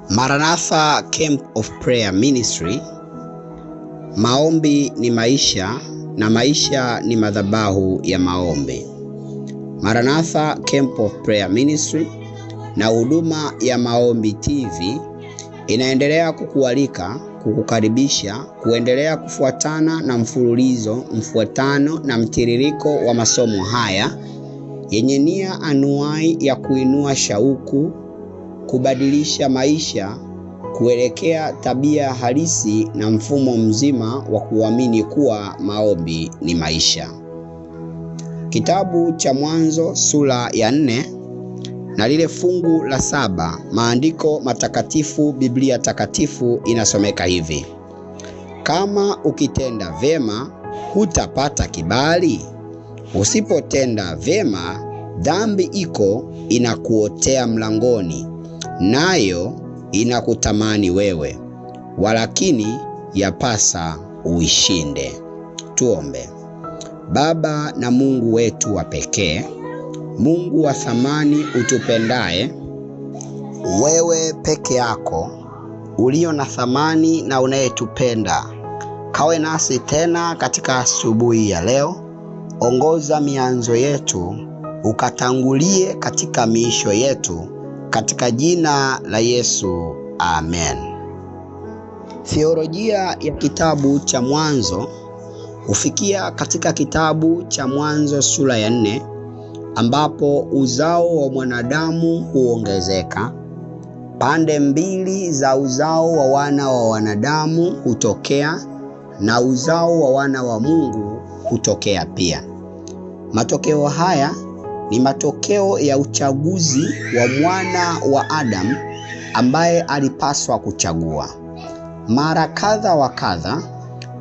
Maranatha Camp of Prayer Ministry. Maombi ni maisha na maisha ni madhabahu ya maombi. Maranatha Camp of Prayer Ministry na huduma ya Maombi TV inaendelea kukualika, kukukaribisha kuendelea kufuatana na mfuatano na mtiririko wa masomo haya yenye nia anuai ya kuinua shauku, kubadilisha maisha kuelekea tabia halisi na mfumo mzima wa kuamini kuwa maombi ni maisha. Kitabu cha Mwanzo sura ya 4 na lile fungu la 7, maandiko matakatifu, Biblia takatifu inasomeka hivi: kama ukitenda vyema hutapata kibali, usipotenda vyema dhambi iko inakuotea mlangoni, nayo inakutamani wewe, walakini yapasa uishinde. Tuombe. Baba na Mungu wetu wa pekee, Mungu wa thamani utupendaye, wewe peke yako ulio na thamani na unayetupenda, kawe nasi tena katika asubuhi ya leo. Ongoza mianzo yetu, ukatangulie katika miisho yetu, katika jina la Yesu, amen. Theolojia ya kitabu cha Mwanzo hufikia katika kitabu cha Mwanzo sura ya 4, ambapo uzao wa mwanadamu huongezeka. Pande mbili za uzao wa wana wa wanadamu hutokea, na uzao wa wana wa Mungu hutokea pia. Matokeo haya ni matokeo ya uchaguzi wa mwana wa Adamu ambaye alipaswa kuchagua. Mara kadha wa kadha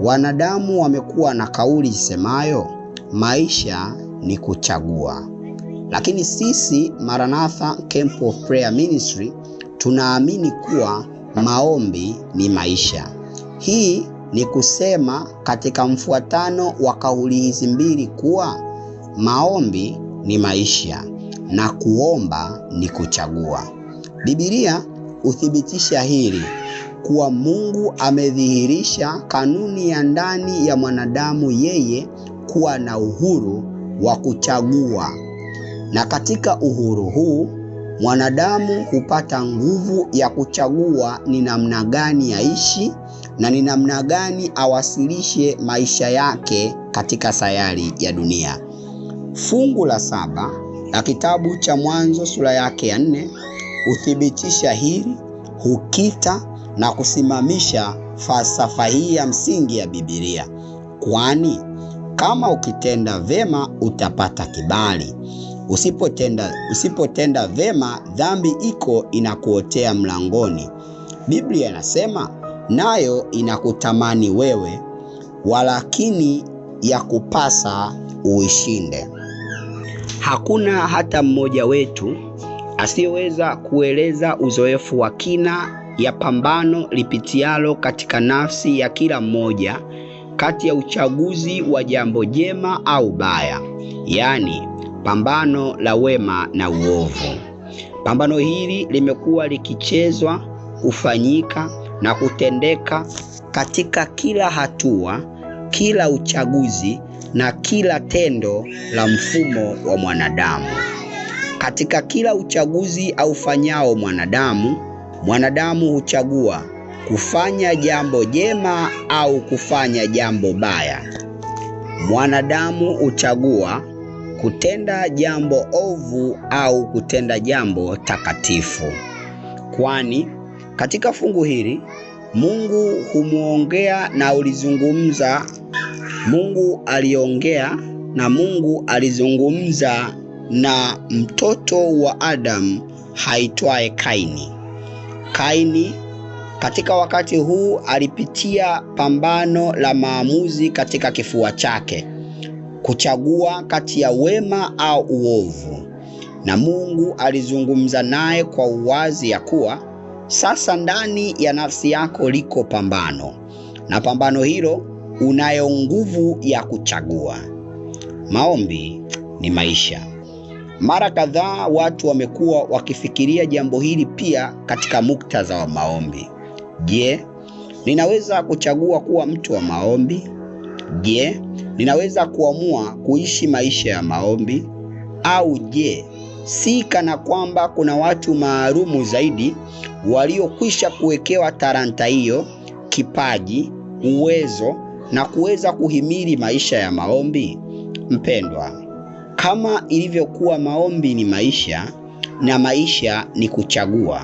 wanadamu wamekuwa na kauli isemayo maisha ni kuchagua. Lakini sisi Maranatha Camp of Prayer Ministry tunaamini kuwa maombi ni maisha. Hii ni kusema katika mfuatano wa kauli hizi mbili kuwa maombi ni maisha na kuomba ni kuchagua. Biblia huthibitisha hili kuwa Mungu amedhihirisha kanuni ya ndani ya mwanadamu, yeye kuwa na uhuru wa kuchagua. Na katika uhuru huu mwanadamu hupata nguvu ya kuchagua ni namna gani yaishi na ni namna gani awasilishe maisha yake katika sayari ya dunia. Fungu la 7 la kitabu cha Mwanzo sura yake ya 4 huthibitisha hili, hukita na kusimamisha falsafa hii ya msingi ya Biblia. Kwani kama ukitenda vyema utapata kibali, usipotenda vyema dhambi iko inakuotea mlangoni. Biblia inasema nayo inakutamani wewe, walakini yakupasa uishinde. Hakuna hata mmoja wetu asiyeweza kueleza uzoefu wa kina ya pambano lipitialo katika nafsi ya kila mmoja kati ya uchaguzi wa jambo jema au baya, yaani pambano la wema na uovu. Pambano hili limekuwa likichezwa, kufanyika na kutendeka katika kila hatua, kila uchaguzi na kila tendo la mfumo wa mwanadamu. Katika kila uchaguzi au fanyao mwanadamu huchagua kufanya jambo jema au kufanya jambo baya. Mwanadamu huchagua kutenda jambo ovu au kutenda jambo takatifu. Kwani katika fungu hili Mungu humuongea na ulizungumza. Mungu alizungumza na mtoto wa Adamu haitwaye Kaini. Kaini katika wakati huu alipitia pambano la maamuzi katika kifua chake, kuchagua kati ya wema au uovu. Na Mungu alizungumza naye kwa uwazi ya kuwa sasa ndani ya nafsi yako liko pambano, na pambano hilo unayo nguvu ya kuchagua. Maombi ni maisha. Mara kadhaa watu wamekuwa wakifikiria jambo hili pia katika muktadha wa maombi. Je, ninaweza kuchagua kuwa mtu wa maombi? Je, ninaweza kuamua kuishi maisha ya maombi? Au je, si kana kwamba kuna watu maalumu zaidi waliokwisha kuwekewa talanta hiyo, kipaji, uwezo na kuweza kuhimili maisha ya maombi? Mpendwa, kama ilivyokuwa maombi ni maisha na maisha ni kuchagua,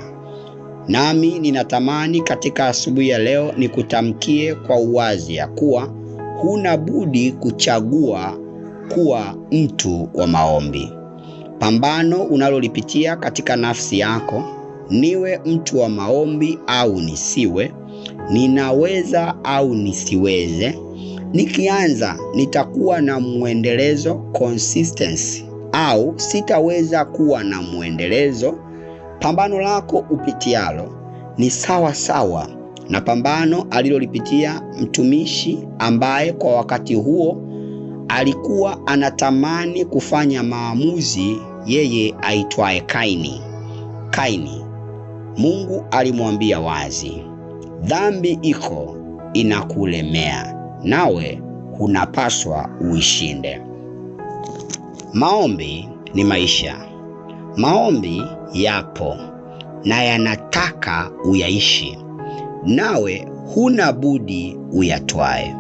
nami ninatamani katika asubuhi ya leo nikutamkie kwa uwazi ya kuwa huna budi kuchagua kuwa mtu wa maombi. Pambano unalolipitia katika nafsi yako, niwe mtu wa maombi au nisiwe, ninaweza au nisiweze, nikianza nitakuwa na muendelezo consistency au sitaweza kuwa na muendelezo. Pambano lako upitialo ni sawa sawa na pambano alilolipitia mtumishi ambaye kwa wakati huo alikuwa anatamani kufanya maamuzi, yeye aitwaye Kaini. Kaini, Mungu alimwambia wazi, dhambi iko inakulemea, nawe unapaswa uishinde. Maombi ni maisha. Maombi yapo na yanataka uyaishi, nawe huna budi uyatwae.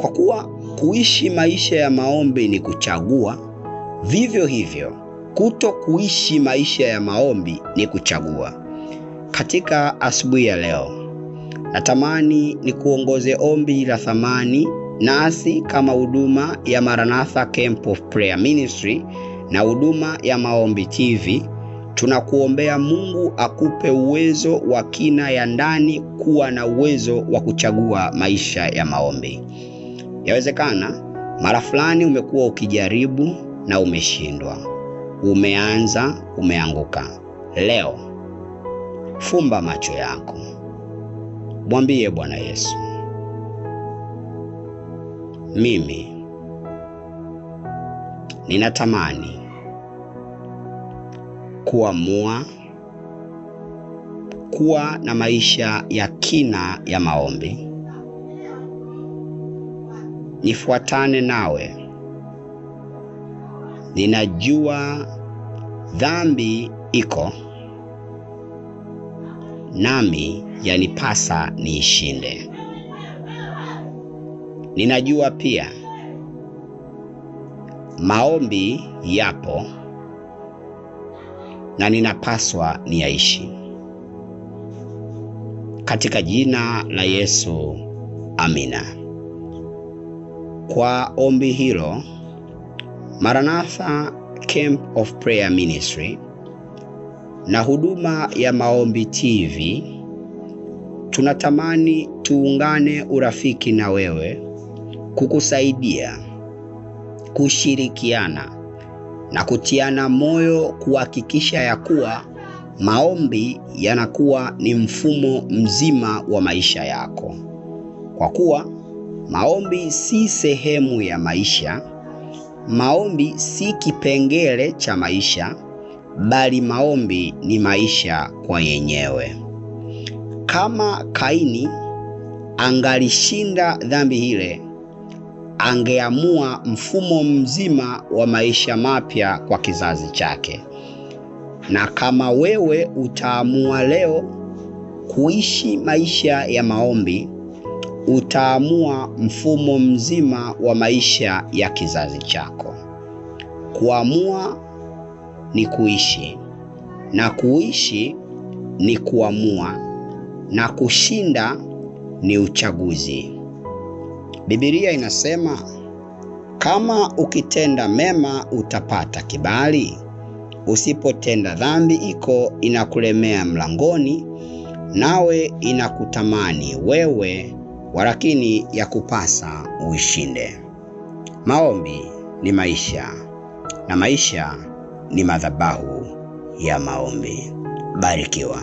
Kwa kuwa kuishi maisha ya maombi ni kuchagua, vivyo hivyo kuto kuishi maisha ya maombi ni kuchagua. Katika asubuhi ya leo, natamani nikuongoze ombi la thamani, nasi kama huduma ya Maranatha Camp of Prayer Ministry na huduma ya Maombi TV, tunakuombea Mungu akupe uwezo wa kina ya ndani kuwa na uwezo wa kuchagua maisha ya maombi. Yawezekana mara fulani umekuwa ukijaribu na umeshindwa. Umeanza, umeanguka. Leo fumba macho yako. Mwambie Bwana Yesu, mimi ninatamani kuamua kuwa na maisha ya kina ya maombi. Nifuatane nawe. Ninajua dhambi iko, nami yanipasa niishinde. Ninajua pia maombi yapo na ninapaswa niyaishi. Katika jina la Yesu, amina. Kwa ombi hilo, Maranatha Camp of Prayer Ministry na huduma ya Maombi TV tunatamani tuungane urafiki na wewe, kukusaidia, kushirikiana na kutiana moyo kuhakikisha ya kuwa maombi yanakuwa ni mfumo mzima wa maisha yako. Kwa kuwa maombi si sehemu ya maisha, maombi si kipengele cha maisha, bali maombi ni maisha kwa yenyewe. Kama Kaini angalishinda dhambi hile, angeamua mfumo mzima wa maisha mapya kwa kizazi chake. Na kama wewe utaamua leo kuishi maisha ya maombi, utaamua mfumo mzima wa maisha ya kizazi chako. Kuamua ni kuishi, na kuishi ni kuamua, na kushinda ni uchaguzi. Biblia inasema, kama ukitenda mema utapata kibali, usipotenda dhambi iko inakulemea mlangoni, nawe inakutamani wewe, walakini ya kupasa uishinde. Maombi ni maisha, na maisha ni madhabahu ya maombi. Barikiwa.